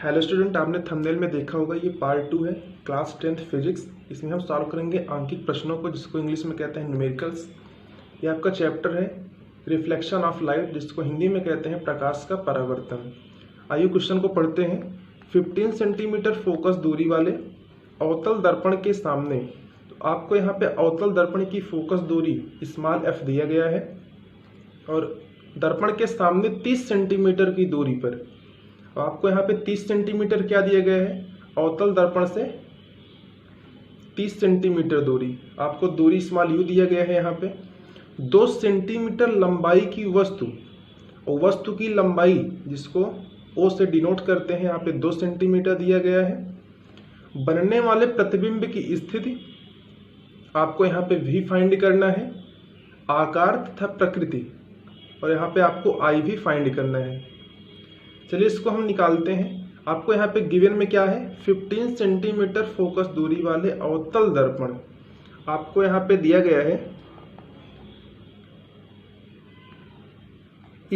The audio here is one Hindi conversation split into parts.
हेलो स्टूडेंट, आपने थंबनेल में देखा होगा ये पार्ट 2 है क्लास 10th फिजिक्स। इसमें हम सॉल्व करेंगे आंकिक प्रश्नों को, जिसको इंग्लिश में कहते हैं न्यूमेरिकल्स। ये आपका चैप्टर है रिफ्लेक्शन ऑफ लाइट, जिसको हिंदी में कहते हैं प्रकाश का परावर्तन। आइए क्वेश्चन को पढ़ते हैं। 15 सेंटीमीटर फोकस दूरी वाले अवतल दर्पण के सामने, तो आपको यहाँ पे अवतल दर्पण की फोकस दूरी स्मॉल f दिया गया है और दर्पण के सामने 30 सेंटीमीटर की दूरी पर आपको यहाँ पे 30 सेंटीमीटर क्या दिया गया है, अवतल दर्पण से 30 सेंटीमीटर दूरी, आपको दूरी स्मॉल u दिया गया है। यहाँ पे 2 सेंटीमीटर लंबाई की वस्तु, और वस्तु की लंबाई जिसको O से डिनोट करते हैं, यहाँ पे 2 सेंटीमीटर दिया गया है। बनने वाले प्रतिबिंब की स्थिति आपको यहाँ पे V फाइंड करना है, आकार तथा प्रकृति, और यहाँ पे आपको I भी फाइंड करना है। चलिए इसको हम निकालते हैं। आपको यहाँ पे गिवन में क्या है, 15 सेंटीमीटर फोकस दूरी वाले अवतल दर्पण, आपको यहाँ पे दिया गया है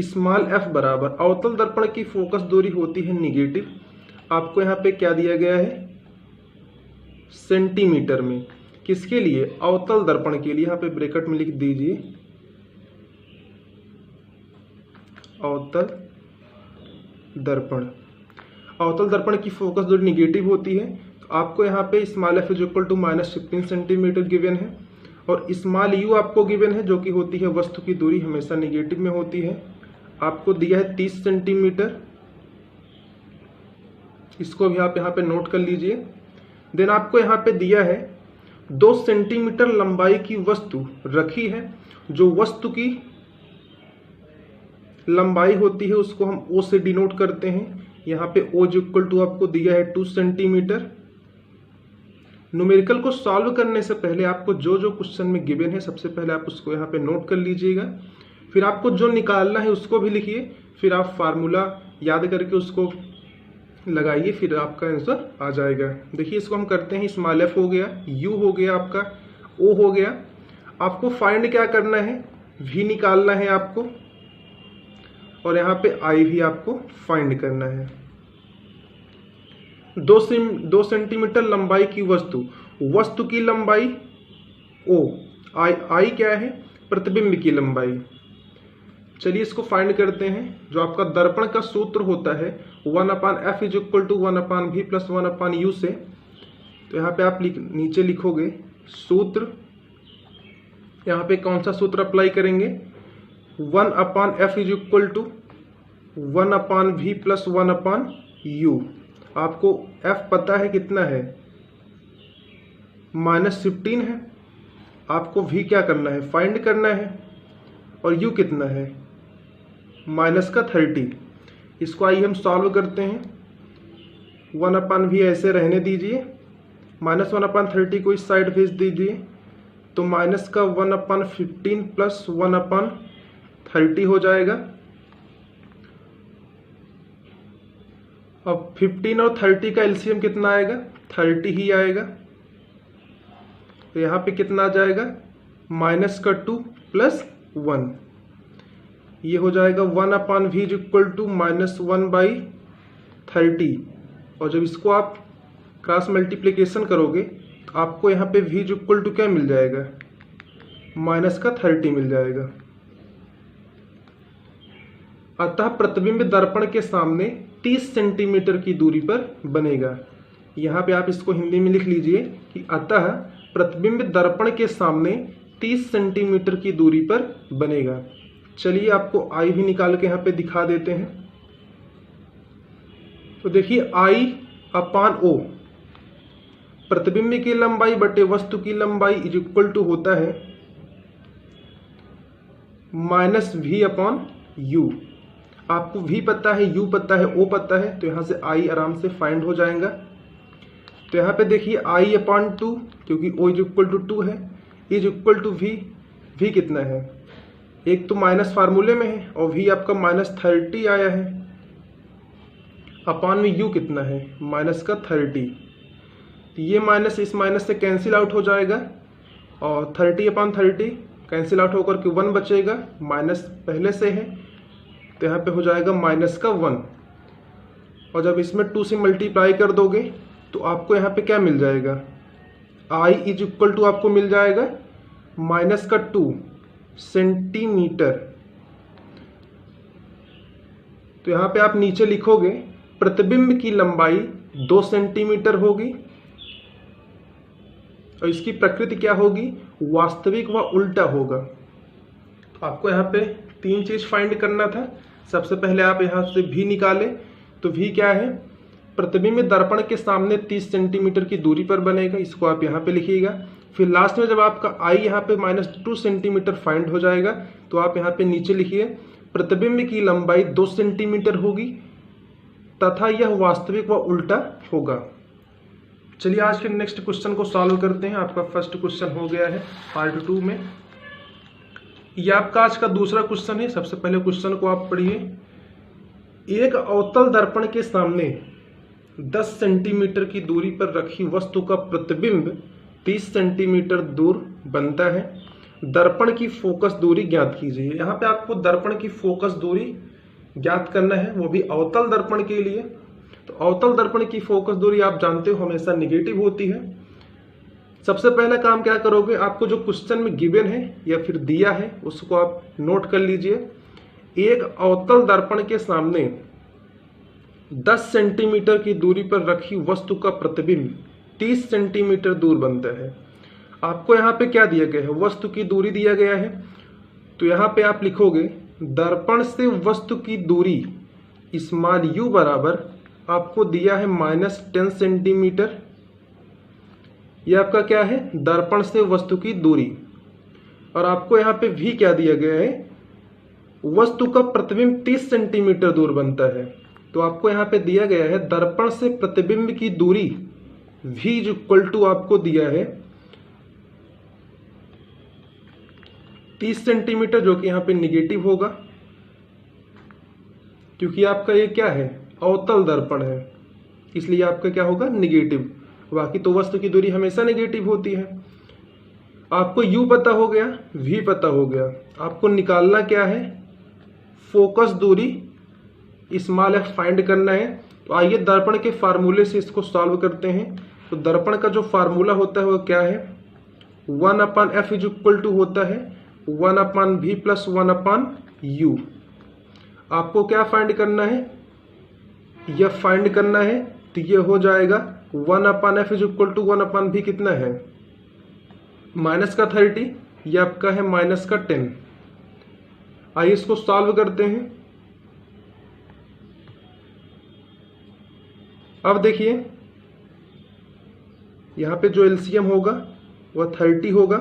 स्मॉल f बराबर, अवतल दर्पण की फोकस दूरी होती है निगेटिव, आपको यहाँ पे क्या दिया गया है सेंटीमीटर में। किसके लिए, अवतल दर्पण के लिए। यहाँ पे ब्रैकेट में लिख दीजिए अवतल दर्पण। अवतल दर्पण की फोकस दूरी निगेटिव होती है, तो आपको यहाँ पे small f equal to -15 centimetre given है, और स्मॉल u आपको गिवन है, जो कि होती है वस्तु की दूरी हमेशा निगेटिव में होती है। आपको दिया है 30 सेंटीमीटर, इसको भी आप यहाँ पे नोट कर लीजिए। देन आपको यहाँ पे दिया है 2 सेंटीमीटर लंबाई की वस्तु रखी है, जो वस्तु की लंबाई होती है उसको हम O से डिनोट करते हैं। यहाँ पे O इक्वल टू आपको दिया है 2 सेंटीमीटर। न्यूमेरिकल को सॉल्व करने से पहले आपको जो जो क्वेश्चन में गिवन है, सबसे पहले आप उसको यहाँ पे नोट कर लीजिएगा। फिर आपको जो निकालना है उसको भी लिखिए, फिर आप फार्मूला याद करके उसको लगाइए, फिर आपका आंसर आ जाएगा। देखिए इसको हम करते हैं। स्मॉल f हो गया, u हो गया, आपका O हो गया। आपको फाइंड क्या करना है, v निकालना है आपको, और यहाँ पे I भी आपको फाइंड करना है। 2 सेंटीमीटर लंबाई की वस्तु, वस्तु की लंबाई O, I क्या है, प्रतिबिंब की लंबाई। चलिए इसको फाइंड करते हैं। जो आपका दर्पण का सूत्र होता है 1/f is equal to 1/v plus 1/u से, तो यहाँ पे आप नीचे लिखोगे सूत्र। यहाँ पे कौन सा सूत्र अप्लाई करेंगे, 1/f is equal to 1/v plus 1/u। आपको f पता है कितना है, -15 है। आपको v क्या करना है, फाइंड करना है, और u कितना है, -30। इसको आइए हम सॉल्व करते हैं। 1/v ऐसे रहने दीजिए, -1/30 को इस साइड भेज दीजिए, तो -1/15 प्लस 1/30 हो जाएगा। अब 15 और 30 का एलसीएम कितना आएगा, 30 ही आएगा। तो यहाँ पे कितना आ जाएगा, -2 प्लस 1, ये हो जाएगा 1/v इक्वल टू -1/30। और जब इसको आप क्रॉस मल्टीप्लिकेशन करोगे तो आपको यहाँ पे v इक्वल टू क्या मिल जाएगा, -30 मिल जाएगा। अतः प्रतिबिंब दर्पण के सामने 30 सेंटीमीटर की दूरी पर बनेगा। यहाँ पे आप इसको हिंदी में लिख लीजिए कि अतः प्रतिबिंब दर्पण के सामने 30 सेंटीमीटर की दूरी पर बनेगा। चलिए आपको I भी निकाल के यहाँ पे दिखा देते हैं। तो देखिए I/O, प्रतिबिंब की लंबाई बटे वस्तु की लंबाई इज इक्वल टू होता है -v/u। आपको v पता है, u पता है, o पता है, तो यहाँ से I आराम से फाइंड हो जाएगा। तो यहाँ पे देखिए I/2, क्योंकि o इज इक्वल टू 2 है, is equal to v। v कितना है, एक तो माइनस फार्मूले में है, और v आपका -30 आया है, अपॉन में u कितना है, -30। तो ये माइनस इस माइनस से कैंसिल आउट हो जाएगा, और 30/30 कैंसिल आउट होकर के 1 बचेगा, माइनस पहले से है, तो यहाँ पे हो जाएगा -1। और जब इसमें 2 से मल्टीप्लाई कर दोगे तो आपको यहाँ पे क्या मिल जाएगा, I इज इक्वल टू आपको मिल जाएगा -2 सेंटीमीटर। तो यहाँ पे आप नीचे लिखोगे प्रतिबिंब की लंबाई 2 सेंटीमीटर होगी और इसकी प्रकृति क्या होगी, वास्तविक व उल्टा होगा। तो आपको यहाँ पे 3 चीज फाइंड करना था। सबसे पहले आप यहाँ से v निकालें, तो v क्या है, प्रतिबिंब दर्पण के सामने 30 सेंटीमीटर की दूरी पर बनेगा, इसको आप यहाँ पे लिखिएगा। फिर लास्ट में जब आपका I यहाँ पे -2 सेंटीमीटर फाइंड हो जाएगा तो आप यहाँ पे नीचे लिखिए प्रतिबिंब की लंबाई 2 सेंटीमीटर होगी तथा यह वास्तविक व उल्टा होगा। चलिए आज के नेक्स्ट क्वेश्चन को सॉल्व करते हैं। आपका फर्स्ट क्वेश्चन हो गया है पार्ट 2 में। यह आपका आज का दूसरा क्वेश्चन है। सबसे पहले क्वेश्चन को आप पढ़िए। एक अवतल दर्पण के सामने 10 सेंटीमीटर की दूरी पर रखी वस्तु का प्रतिबिंब 30 सेंटीमीटर दूर बनता है। दर्पण की फोकस दूरी ज्ञात कीजिए। यहाँ पे आपको दर्पण की फोकस दूरी ज्ञात करना है, वो भी अवतल दर्पण के लिए। तो अवतल दर्पण की फोकस दूरी आप जानते हो हमेशा निगेटिव होती है। सबसे पहला काम क्या करोगे, आपको जो क्वेश्चन में गिवन है या फिर दिया है उसको आप नोट कर लीजिए। एक अवतल दर्पण के सामने 10 सेंटीमीटर की दूरी पर रखी वस्तु का प्रतिबिंब 30 सेंटीमीटर दूर बनता है। आपको यहाँ पे क्या दिया गया है, वस्तु की दूरी दिया गया है। तो यहाँ पे आप लिखोगे दर्पण से वस्तु की दूरी स्मॉल u बराबर आपको दिया है -10 सेंटीमीटर। यह आपका क्या है, दर्पण से वस्तु की दूरी। और आपको यहाँ पे v क्या दिया गया है, वस्तु का प्रतिबिंब 30 सेंटीमीटर दूर बनता है। तो आपको यहाँ पे दिया गया है दर्पण से प्रतिबिंब की दूरी v इक्वल टू आपको दिया है 30 सेंटीमीटर, जो कि यहाँ पे निगेटिव होगा क्योंकि आपका ये क्या है, अवतल दर्पण है, इसलिए आपका क्या होगा, निगेटिव। बाकी तो वस्तु की दूरी हमेशा निगेटिव होती है। आपको u पता हो गया, v पता हो गया। आपको निकालना क्या है, फोकस दूरी स्मॉल f फाइंड करना है। तो आइए दर्पण के फार्मूले से इसको सॉल्व करते हैं। तो दर्पण का जो फार्मूला होता है वो क्या है, 1/f इज इक्वल टू होता है 1/v प्लस 1/u। आपको क्या फाइंड करना है, यह फाइंड करना है। तो ये हो जाएगा 1/f is equal to 1/v कितना है, -30, ये आपका है -10। आइए इसको सॉल्व करते हैं। अब देखिए यहाँ पे जो एलसीएम होगा वह 30 होगा।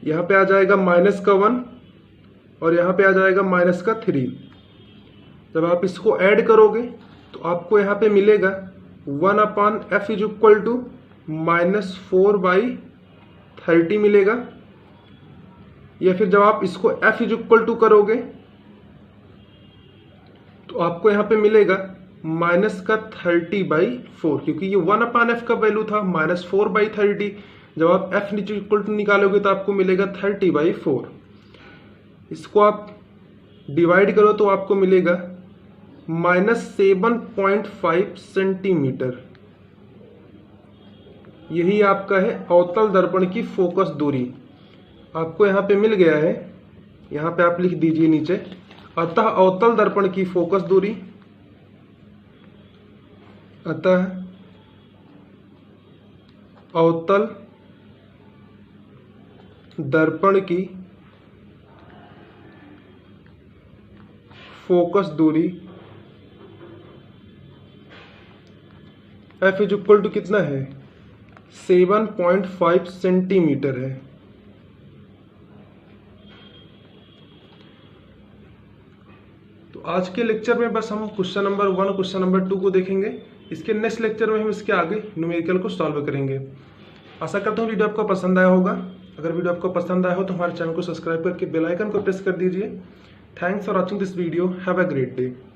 यहाँ पे आ जाएगा -1 और यहाँ पे आ जाएगा -3। जब आप इसको ऐड करोगे तो आपको यहाँ पे मिलेगा 1/f इज इक्वल टू -4/30 मिलेगा। या फिर जब आप इसको f इज इक्वल टू करोगे तो आपको यहाँ पे मिलेगा -30/4, क्योंकि ये 1/f का वैल्यू था -4/30। जब आप f इक्वल टू निकालोगे तो आपको मिलेगा 30/4। इसको आप डिवाइड करो तो आपको मिलेगा -7.5 सेंटीमीटर। यही आपका है अवतल दर्पण की फोकस दूरी। आपको यहाँ पे मिल गया है, यहाँ पे आप लिख दीजिए नीचे, अतः अवतल दर्पण की फोकस दूरी, अतः अवतल दर्पण की फोकस दूरी f इज इक्वल टू कितना है, 7.5 सेंटीमीटर है। तो आज के लेक्चर में बस हम क्वेश्चन नंबर 1 क्वेश्चन नंबर 2 को देखेंगे। इसके नेक्स्ट लेक्चर में हम इसके आगे न्यूमेरिकल को सॉल्व करेंगे। आशा करता हूँ वीडियो आपको पसंद आया होगा। अगर वीडियो आपको पसंद आया हो तो हमारे चैनल को सब्सक्राइब करके बेल आइकन को प्रेस कर दीजिए। Thanks for watching this video. Have a great day.